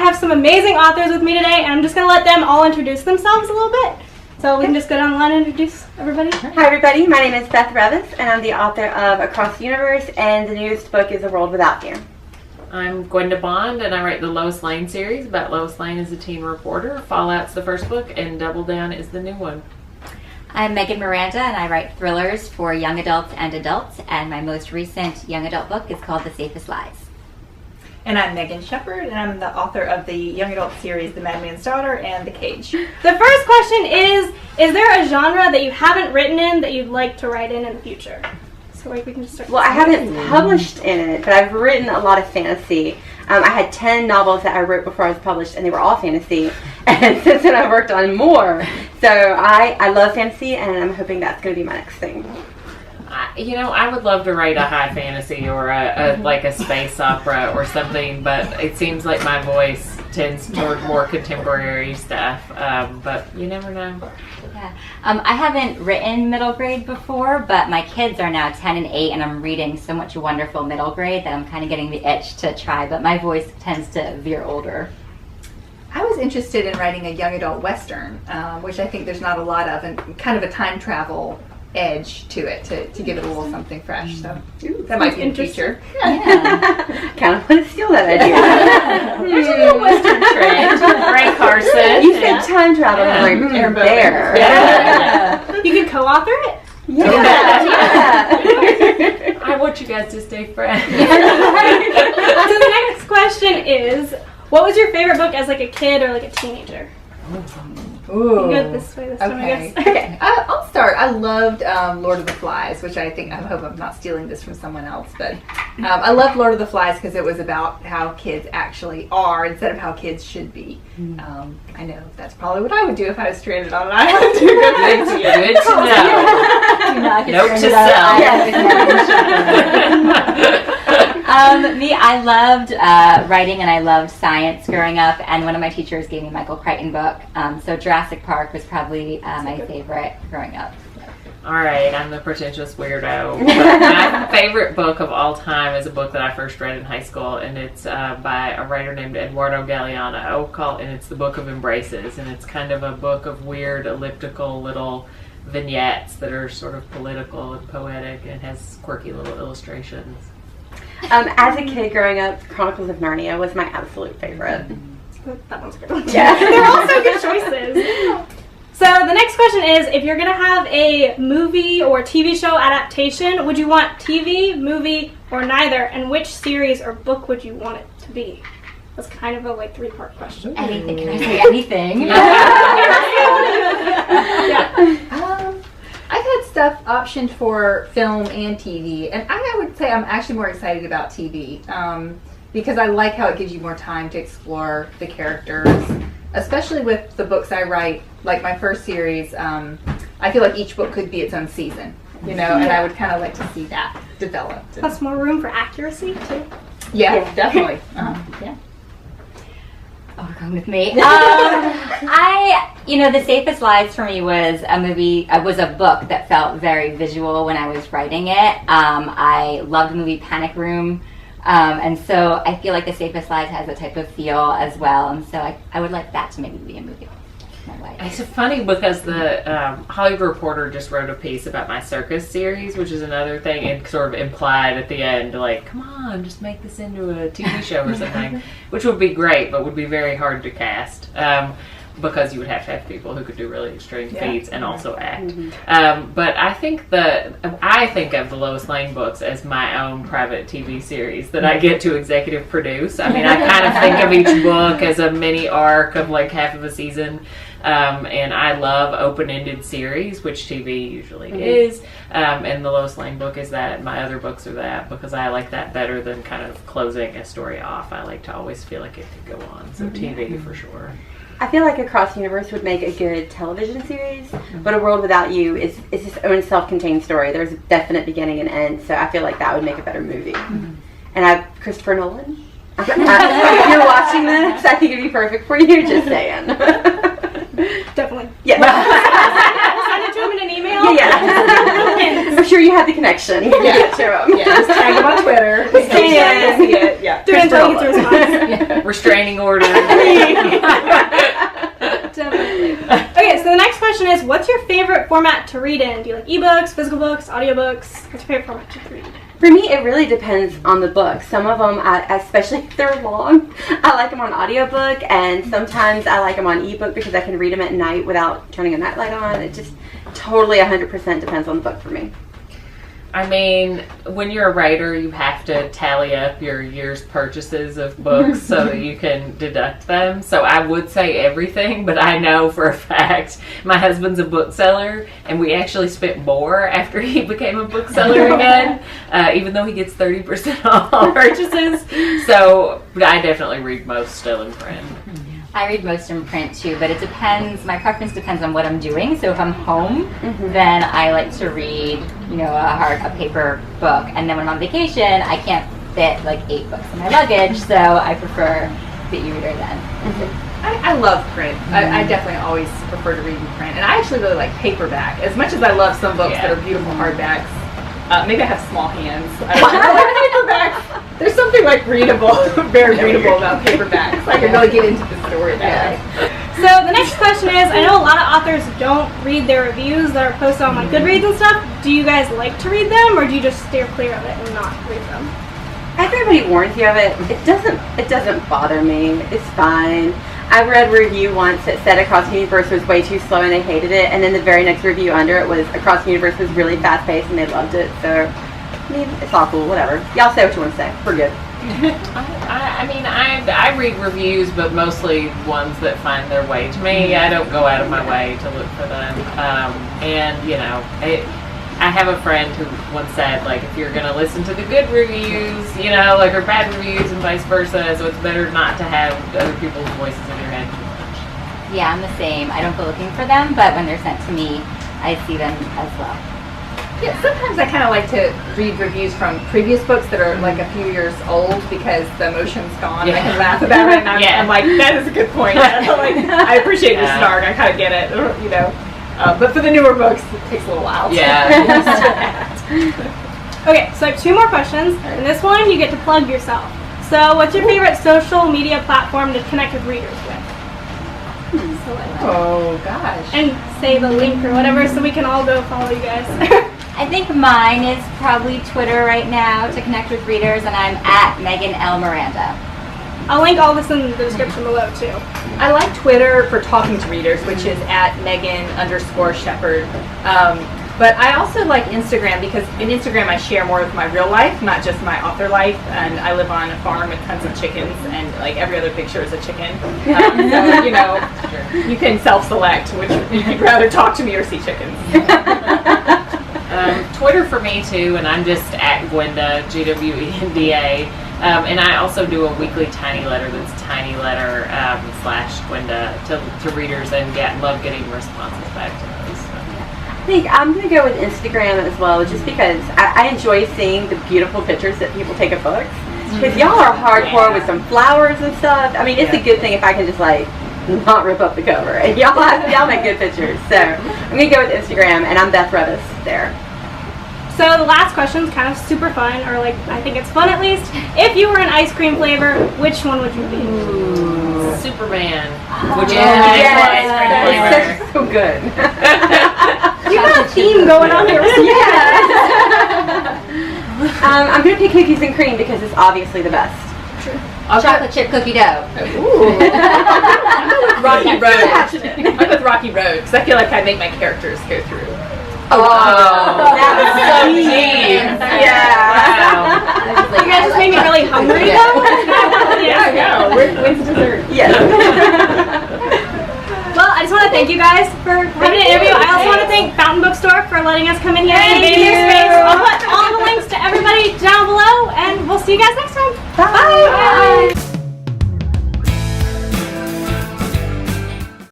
have some amazing authors with me today, and I'm just going to let them all introduce themselves a little bit. So we can just go down the line and introduce everybody. Hi everybody, my name is Beth Revis, and I'm the author of Across the Universe, and the newest book is A World Without You. I'm Gwenda Bond, and I write the Lois Lane series about Lois Lane as a teen reporter. Fallout's the first book, and Double Down is the new one. I'm Miranda, and I write thrillers for young adults and adults, and my most recent young adult book is called The Safest Lies. And I'm Megan Shepard, and I'm the author of the young adult series The Madman's Daughter and The Cage. The first question is there a genre that you haven't written in that you'd like to write in the future? So we can just start. Well, I haven't published in it, but I've written a lot of fantasy. I had 10 novels that I wrote before I was published, and they were all fantasy. And since then, I've worked on more. So I love fantasy, and I'm hoping that's going to be my next thing. I would love to write a high fantasy or like a space opera or something, but it seems like my voice tends toward more contemporary stuff. But you never know. Yeah. I haven't written middle grade before, but my kids are now 10 and 8, and I'm reading so much wonderful middle grade that I'm kind of getting the itch to try, but my voice tends to veer older. I was interested in writing a young adult Western, which I think there's not a lot of, and kind of a time travel edge to it to give it a little something fresh. So that might be in the future. Yeah. Kind of want to steal that idea. There's a little Western trend. Ray Carson. You said time travel, and I'm like, there. Yeah. You could co-author it? Yeah. I want you guys to stay friends. So the next question is, what was your favorite book as like a kid or like a teenager? Ooh. You go this way this time, I guess. Okay. I'll start. I loved Lord of the Flies, which I hope I'm not stealing this from someone else, but I loved Lord of the Flies because it was about how kids actually are instead of how kids should be. I know that's probably what I would do if I was stranded on an island. Good to know. Note to self. Me, I loved writing, and I loved science growing up, and one of my teachers gave me Michael Crichton book, so Jurassic Park was probably my favorite growing up. All right, I'm the pretentious weirdo. But my favorite book of all time is a book that I first read in high school, and it's by a writer named Eduardo Galeano, and it's the Book of Embraces, and it's kind of a book of weird elliptical little vignettes that are sort of political and poetic, and has quirky little illustrations. As a kid growing up, Chronicles of Narnia was my absolute favorite. That one's a good one. Yeah. They're all so good choices. So the next question is, if you're going to have a movie or TV show adaptation, would you want TV, movie, or neither? And which series or book would you want it to be? That's kind of a 3-part question. Anything. Can I say anything? Yeah. I've had stuff optioned for film and TV, and I would say I'm actually more excited about TV because I like how it gives you more time to explore the characters, especially with the books I write. Like my first series, I feel like each book could be its own season, and I would kind of like to see that developed. Plus more room for accuracy, too. Yeah, definitely. Yeah. Oh, we're going with me. The Safest Lies for me was a movie, was a book that felt very visual when I was writing it. I loved the movie Panic Room, and so I feel like The Safest Lies has a type of feel as well, and so I would like that to maybe be a movie. It's funny because the Hollywood Reporter just wrote a piece about my circus series, which is another thing, and sort of implied at the end, like, come on, just make this into a TV show or something, which would be great, but would be very hard to cast. Because you would have to have people who could do really extreme feats and also act. But I think of the Lois Lane books as my own private TV series that I get to executive produce. I mean, I kind of think of each book as a mini arc of half of a season. And I love open-ended series, which TV usually is. And the Lois Lane book is that. My other books are that, because I like that better than kind of closing a story off. I like to always feel like it could go on. So TV for sure. I feel like Across the Universe would make a good television series, but A World Without You is its own self-contained story. There's a definite beginning and end, so I feel like that would make a better movie. And Christopher Nolan, if you're watching this, I think it'd be perfect for you, just saying. Definitely. Yeah. Send it to him in an email? Yeah. For sure you have the connection. You can get to him. Yeah, just tag him on Twitter. Yeah. Do it until he gets a response. Restraining order. Definitely. Okay, so the next question is, what's your favorite format to read in? Do you like ebooks, physical books, audiobooks? What's your favorite format to read? For me, it really depends on the book. Some of them, especially if they're long, I like them on audiobook, and sometimes I like them on ebook because I can read them at night without turning a nightlight on. It just totally 100% depends on the book for me. I mean, when you're a writer, you have to tally up your year's purchases of books so that you can deduct them. So I would say everything, but I know for a fact my husband's a bookseller, and we actually spent more after he became a bookseller again, even though he gets 30% off all purchases. So I definitely read most still in print. I read most in print too, but it depends. My preference depends on what I'm doing. So if I'm home, then I like to read, a paper book. And then when I'm on vacation, I can't fit like 8 books in my luggage, so I prefer the e-reader then. I love print. I definitely always prefer to read in print, and I actually really like paperback. As much as I love some books that are beautiful hardbacks, maybe I have small hands. I like paperbacks. There's something like readable, very readable about paperbacks. I can really get into the story that way. So the next question is, I know a lot of authors don't read their reviews that are posted on like Goodreads and stuff. Do you guys like to read them, or do you just steer clear of it and not read them? Everybody warns you of it. It doesn't bother me. It's fine. I read a review once that said Across the Universe was way too slow and they hated it, and then the very next review under it was Across the Universe was really fast paced and they loved it. So, I mean, it's all cool. Whatever. Y'all say what you want to say. We're good. I read reviews, but mostly ones that find their way to me. I don't go out of my way to look for them. I have a friend who once said, like, if you're going to listen to the good reviews, or bad reviews and vice versa, so it's better not to have other people's voices in your head too much. Yeah, I'm the same. I don't go looking for them, but when they're sent to me, I see them as well. Yeah, sometimes I kind of like to read reviews from previous books that are like a few years old because the emotion's gone. I can laugh about it, and I'm like, that is a good point. I appreciate your snark. I kind of get it, but for the newer books, it takes a little while. Okay, so I have 2 more questions. In this one, you get to plug yourself. So what's your favorite social media platform to connect with readers with? Oh, gosh. And say the link or whatever so we can all go follow you guys. I think mine is probably Twitter right now to connect with readers, and I'm at Megan L. Miranda. I'll link all this in the description below too. I like Twitter for talking to readers, which is at Megan_Shepherd. But I also like Instagram because in Instagram I share more of my real life, not just my author life. And I live on a farm with tons of chickens, and like every other picture is a chicken. So, you can self-select which you'd rather talk to me or see chickens. Twitter for me too, and I'm just at Gwenda, Gwenda. And I also do a weekly tiny letter that's tinyletter /Gwenda to readers, and love getting responses back to those. So. I think I'm going to go with Instagram as well, just because I enjoy seeing the beautiful pictures that people take of books. Because y'all are hardcore with some flowers and stuff. I mean, it's a good thing if I can just not rip up the cover. And y'all make good pictures. So I'm going to go with Instagram, and I'm Beth Revis there. So the last question is kind of super fun, or I think it's fun at least. If you were an ice cream flavor, which one would you be? Superman, which is an ice cream flavor. That's so good. You got a theme going on here. I'm going to pick cookies and cream because it's obviously the best. Chocolate chip cookie dough. Ooh. I'm with Rocky Road. I'm with Rocky Road because I feel like I make my characters go through. Oh, that was so deep. Yeah. Wow. You guys just made me really hungry though. Yeah, I know. When's dessert? Yes. Well, I just want to thank you guys for having an interview. I also want to thank Fountain Bookstore for letting us come in here and invade their space. I'll put all the links to everybody down below, and we'll see you guys next time. Bye. Bye.